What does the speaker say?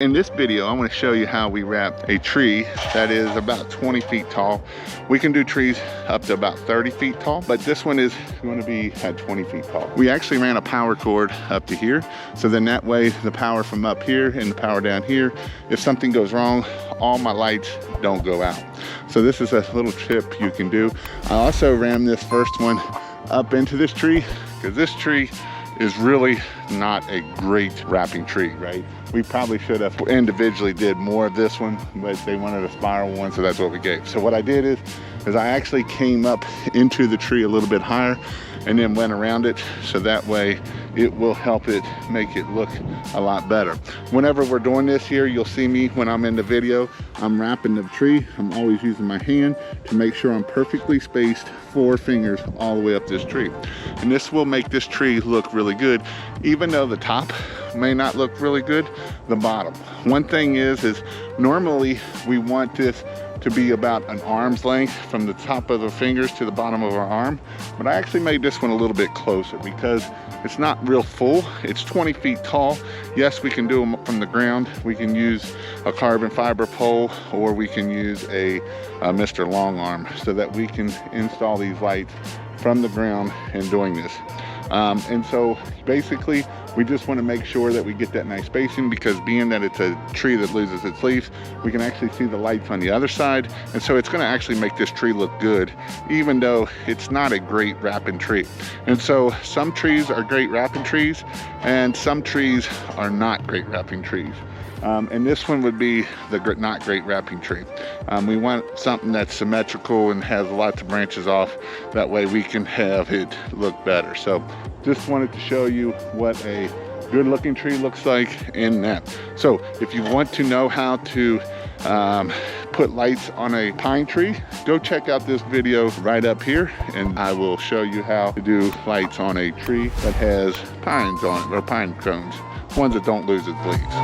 In this video, I want to show you how we wrap a tree that is about 20 feet tall. We can do trees up to about 30 feet tall, but this one is going to be at 20 feet tall. We actually ran a power cord up to here, so then that way the power from up here and the power down here, if something goes wrong, all my lights don't go out. So this is a little tip you can do. I also ran this first one up into this tree because this tree is really not a great wrapping tree, right? We probably should have individually did more of this one, but they wanted a spiral one, so that's what we gave. So what I did is I actually came up into the tree a little bit higher and then went around it, so that way it will help it make it look a lot better. Whenever we're doing this here, you'll see me when I'm in the video, I'm wrapping the tree. I'm always using my hand to make sure I'm perfectly spaced 4 fingers all the way up this tree. And this will make this tree look really good, even though the top may not look really good, the bottom. One thing is normally we want this to be about an arm's length from the top of the fingers to the bottom of our arm, but I actually made this one a little bit closer because it's not real full. It's 20 feet tall. Yes, we can do them from the ground. We can use a carbon fiber pole, or we can use a Mr. Long Arm, so that we can install these lights from the ground and doing this. And so basically we just want to make sure that we get that nice spacing, because being that it's a tree that loses its leaves, we can actually see the lights on the other side, and so it's going to actually make this tree look good, even though it's not a great wrapping tree. And so some trees are great wrapping trees and some trees are not great wrapping trees. And this one would be the not great wrapping tree. We want something that's symmetrical and has lots of branches off. That way we can have it look better. So just wanted to show you what a good looking tree looks like in that. So if you want to know how to put lights on a pine tree, go check out this video right up here, and I will show you how to do lights on a tree that has pines on it, or pine cones, ones that don't lose its leaves.